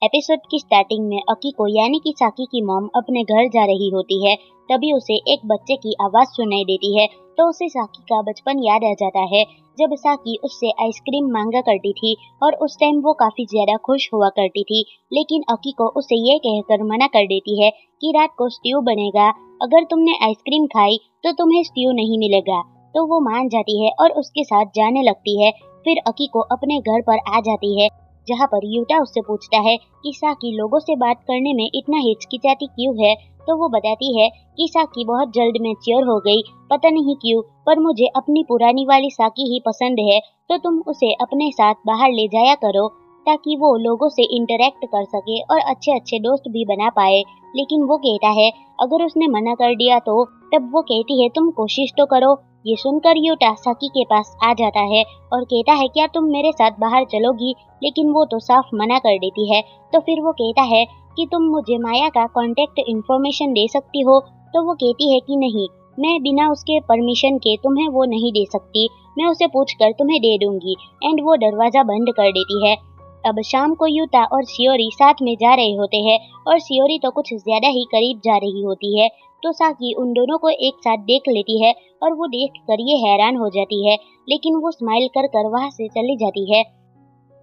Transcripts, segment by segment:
Episode की starting में अकीको यानी कि साकी की मॉम अपने घर जा रही होती है। तभी उसे एक बच्चे की आवाज सुनाई देती है तो उसे साकी का बचपन याद आ जाता है, जब साकी उससे आइसक्रीम मांगा करती थी और उस टाइम वो काफी ज्यादा खुश हुआ करती थी। लेकिन अकीको उसे ये कहकर मना कर देती है कि रात को स्ट्यू बनेगा, अगर तुमने आइसक्रीम खाई तो तुम्हें स्ट्यू नहीं मिलेगा। तो वो मान जाती है और उसके साथ जाने लगती है। फिर अकीको अपने घर पर आ जाती है, जहाँ पर यूटा उससे पूछता है कि साकी लोगों से बात करने में इतना हिचकिचाती क्यों है। तो वो बताती है कि साकी बहुत जल्द मैच्योर हो गई, पता नहीं क्यों, पर मुझे अपनी पुरानी वाली साकी ही पसंद है, तो तुम उसे अपने साथ बाहर ले जाया करो ताकि वो लोगों से इंटरेक्ट कर सके और अच्छे अच्छे दोस्त भी बना पाए। लेकिन वो कहता है अगर उसने मना कर दिया तो। तब वो कहती है तुम कोशिश तो करो। ये सुनकर यूटा साकी के पास आ जाता है और कहता है क्या तुम मेरे साथ बाहर चलोगी, लेकिन वो तो साफ मना कर देती है। तो फिर वो कहता है कि तुम मुझे माया का कांटेक्ट इन्फॉर्मेशन दे सकती हो। तो वो कहती है कि नहीं, मैं बिना उसके परमिशन के तुम्हें वो नहीं दे सकती, मैं उसे पूछकर तुम्हें दे दूंगी। एंड वो दरवाजा बंद कर देती है। अब शाम को यूता और शियोरी साथ में जा रहे होते हैं और शियोरी तो कुछ ज्यादा ही करीब जा रही होती है। तो साकी उन दोनों को एक साथ देख लेती है और वो देख कर ये हैरान हो जाती है, लेकिन वो स्माइल कर कर वहाँ से चली जाती है।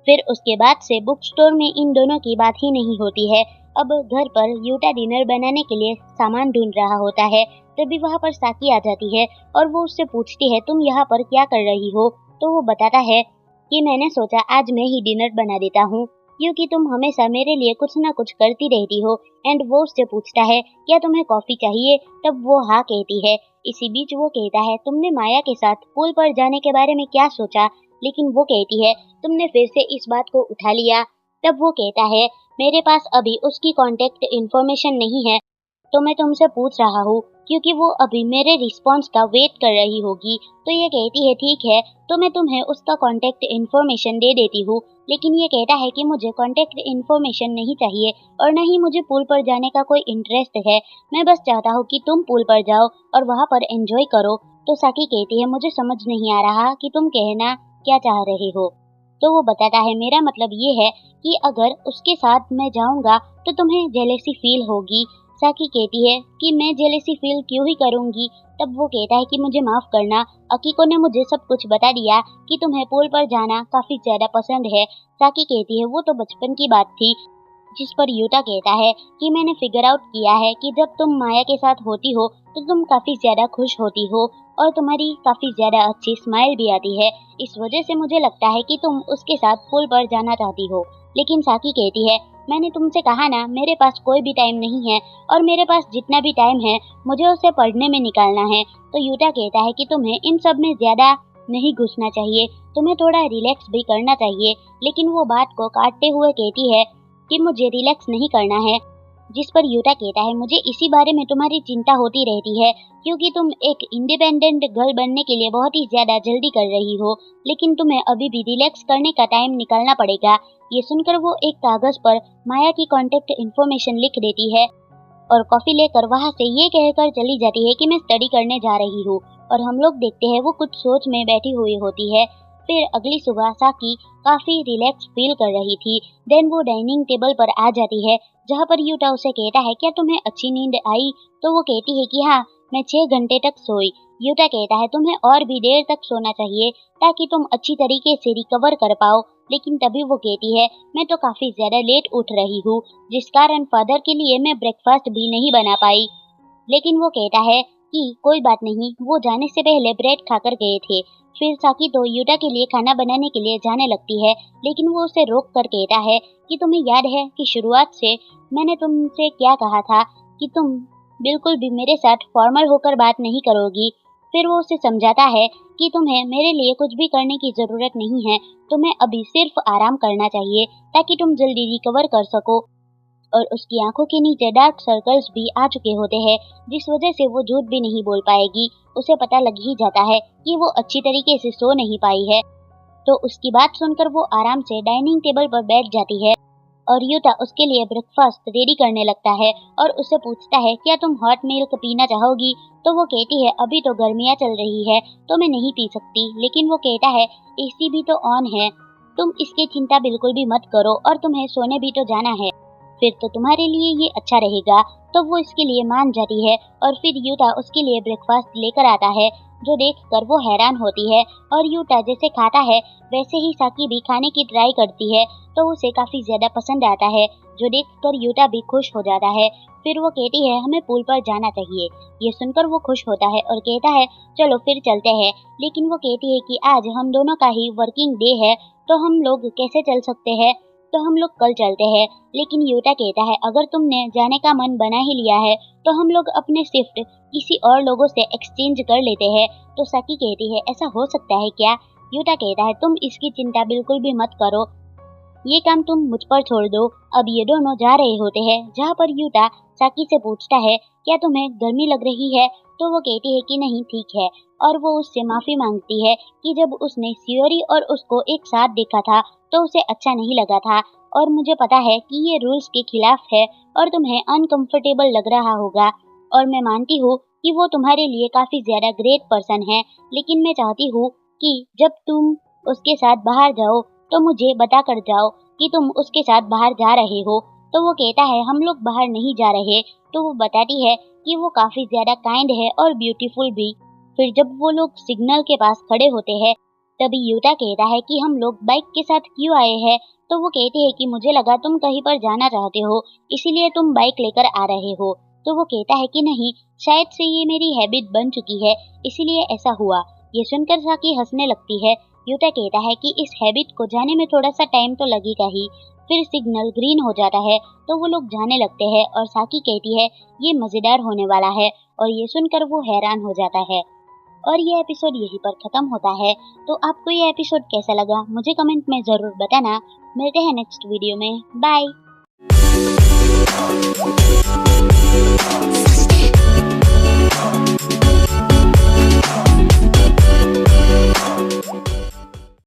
फिर उसके बाद से बुक स्टोर में इन दोनों की बात ही नहीं होती है। अब घर पर यूटा डिनर बनाने के लिए सामान ढूंढ रहा होता है। तभी वहाँ पर साकी आ जाती है और वो उससे पूछती है तुम यहाँ पर क्या कर रही हो। तो वो बताता है कि मैंने सोचा आज मैं ही डिनर बना देता हूँ, क्योंकि तुम हमेशा मेरे लिए कुछ ना कुछ करती रहती हो। एंड वो उससे पूछता है क्या तुम्हें कॉफी चाहिए। तब वो हाँ कहती है। इसी बीच वो कहता है तुमने माया के साथ पूल पर जाने के बारे में क्या सोचा। लेकिन वो कहती है तुमने फिर से इस बात को उठा लिया। तब वो कहता है मेरे पास अभी उसकी कांटेक्ट इन्फॉर्मेशन नहीं है, तो मैं तुमसे पूछ रहा हूँ क्योंकि वो अभी मेरे रिस्पॉन्स का वेट कर रही होगी। तो ये कहती है ठीक है, तो मैं तुम्हें उसका कांटेक्ट इन्फॉर्मेशन दे देती हूँ। लेकिन ये कहता है कि मुझे कांटेक्ट इन्फॉर्मेशन नहीं चाहिए और न ही मुझे पूल पर जाने का कोई इंटरेस्ट है, मैं बस चाहता हूँ कि तुम पूल पर जाओ और वहाँ पर एंजॉय करो। तो साकी कहती है मुझे समझ नहीं आ रहा कि तुम कहना क्या चाह रहे हो। तो वो बताता है मेरा मतलब ये है कि अगर उसके साथ मैं जाऊंगा तो तुम्हें जेलेसी फील होगी। साकी कहती है कि मैं जेलेसी फील क्यों ही करूंगी। तब वो कहता है कि मुझे माफ करना, अकीको ने मुझे सब कुछ बता दिया कि तुम्हें पूल पर जाना काफी ज्यादा पसंद है। साकी कहती है वो तो बचपन की बात थी। जिस पर यूटा कहता है कि मैंने फिगर आउट किया है कि जब तुम माया के साथ होती हो तो तुम काफी ज्यादा खुश होती हो और तुम्हारी काफी ज्यादा अच्छी स्माइल भी आती है। इस वजह से मुझे लगता है कि तुम उसके साथ पूल पर जाना चाहती हो। लेकिन साकी कहती है मैंने तुमसे कहा ना मेरे पास कोई भी टाइम नहीं है और मेरे पास जितना भी टाइम है मुझे उसे पढ़ने में निकालना है। तो यूटा कहता है कि तुम्हें इन सब में ज्यादा नहीं घुसना चाहिए, तुम्हें थोड़ा रिलैक्स भी करना चाहिए। लेकिन वो बात को काटते हुए कहती है कि मुझे रिलैक्स नहीं करना है। जिस पर यूटा कहता है मुझे इसी बारे में तुम्हारी चिंता होती रहती है, क्योंकि तुम एक इंडिपेंडेंट गर्ल बनने के लिए बहुत ही ज्यादा जल्दी कर रही हो, लेकिन तुम्हें अभी भी रिलैक्स करने का टाइम निकालना पड़ेगा। ये सुनकर वो एक कागज पर माया की कांटेक्ट इन्फॉर्मेशन लिख देती है और कॉफी लेकर वहाँ से ये कहकर चली जाती है कि मैं स्टडी करने जा रही हूँ। और हम लोग देखते हैं वो कुछ सोच में बैठी हुई होती है। फिर अगली सुबह साकी काफी रिलैक्स फील कर रही थी। देन वो डाइनिंग टेबल पर आ जाती है, जहाँ पर यूटा उसे कहता है क्या तुम्हें अच्छी नींद आई। तो वो कहती है कि हाँ, मैं 6 घंटे तक सोई। यूटा कहता है तुम्हें और भी देर तक सोना चाहिए ताकि तुम अच्छी तरीके से रिकवर कर पाओ। लेकिन तभी वो कहती है मैं तो काफी ज्यादा लेट उठ रही हूँ, जिस कारण फादर के लिए मैं ब्रेकफास्ट भी नहीं बना पाई। लेकिन वो कहता है कि कोई बात नहीं, वो जाने से पहले ब्रेड खाकर गए थे। फिर साकी तो यूटा के लिए खाना बनाने के लिए जाने लगती है, लेकिन वो उसे रोक कर कहता है कि तुम्हें याद है कि शुरुआत से मैंने तुमसे क्या कहा था कि तुम बिल्कुल भी मेरे साथ फॉर्मल होकर बात नहीं करोगी। फिर वो उसे समझाता है कि तुम्हें मेरे लिए कुछ भी करने की जरूरत नहीं है, तुम्हें अभी सिर्फ आराम करना चाहिए ताकि तुम जल्दी रिकवर कर सको। और उसकी आंखों के नीचे डार्क सर्कल्स भी आ चुके होते हैं, जिस वजह से वो झूठ भी नहीं बोल पाएगी। उसे पता लग ही जाता है कि वो अच्छी तरीके से सो नहीं पाई है। तो उसकी बात सुनकर वो आराम से डाइनिंग टेबल पर बैठ जाती है और यूटा उसके लिए ब्रेकफास्ट रेडी करने लगता है और उससे पूछता है क्या तुम हॉट मिल्क पीना चाहोगी। तो वो कहती है अभी तो गर्मियाँ चल रही है तो मैं नहीं पी सकती। लेकिन वो कहता है एसी भी तो ऑन है। तुम इसकी चिंता बिल्कुल भी मत करो और तुम्हें सोने भी तो जाना है, फिर तो तुम्हारे लिए ये अच्छा रहेगा। तो वो इसके लिए मान जाती है और फिर यूटा उसके लिए ब्रेकफास्ट लेकर आता है, जो देखकर वो हैरान होती है। और यूटा जैसे खाता है वैसे ही साकी भी खाने की ट्राई करती है, तो उसे काफी ज्यादा पसंद आता है, जो देखकर यूटा भी खुश हो जाता है। फिर वो कहती है हमें पूल पर जाना चाहिए। ये सुनकर वो खुश होता है और कहता है चलो फिर चलते हैं। लेकिन वो कहती है कि आज हम दोनों का ही वर्किंग डे है, तो हम लोग कैसे चल सकते हैं, तो हम लोग कल चलते हैं। लेकिन यूटा कहता है अगर तुमने जाने का मन बना ही लिया है तो हम लोग अपने शिफ्ट किसी और लोगों से एक्सचेंज कर लेते हैं। तो साकी कहती है ऐसा हो सकता है क्या? यूटा कहता है तुम इसकी चिंता बिल्कुल भी मत करो, ये काम तुम मुझ पर छोड़ दो। अब ये दोनों जा रहे होते हैं, जहाँ पर यूटा साकी से पूछता है क्या तुम्हें गर्मी लग रही है, तो वो कहती है कि नहीं ठीक है। और वो उससे माफी मांगती है कि जब उसने सियोरी और उसको एक साथ देखा था तो उसे अच्छा नहीं लगा था, और मुझे पता है कि ये रूल्स के खिलाफ है और तुम्हें अनकंफर्टेबल लग रहा होगा, और मैं मानती हूँ कि वो तुम्हारे लिए काफी ज्यादा ग्रेट पर्सन है, लेकिन मैं चाहती हूँ कि जब तुम उसके साथ बाहर जाओ तो मुझे बता कर जाओ कि तुम उसके साथ बाहर जा रहे हो। तो वो कहता है हम लोग बाहर नहीं जा रहे। तो वो बताती है कि वो काफी ज्यादा काइंड है और ब्यूटीफुल भी। फिर जब वो लोग सिग्नल के पास खड़े होते हैं, तभी यूटा कहता है कि हम लोग बाइक के साथ क्यों आए हैं। तो वो कहती है कि मुझे लगा तुम कहीं पर जाना चाहते हो, इसीलिए तुम बाइक लेकर आ रहे हो। तो वो कहता है कि नहीं, शायद से ये मेरी हैबिट बन चुकी है, इसीलिए ऐसा हुआ। ये सुनकर साकी हंसने लगती है। यूटा कहता है कि इस हैबिट को जाने में थोड़ा सा टाइम तो लगेगा ही। फिर सिग्नल ग्रीन हो जाता है तो वो लोग जाने लगते हैं, और साकी कहती है ये मजेदार होने वाला है, और ये सुनकर वो हैरान हो जाता है। और ये एपिसोड यहीं पर खत्म होता है। तो आपको ये एपिसोड कैसा लगा मुझे कमेंट में जरूर बताना। मिलते हैं नेक्स्ट वीडियो में, बाय।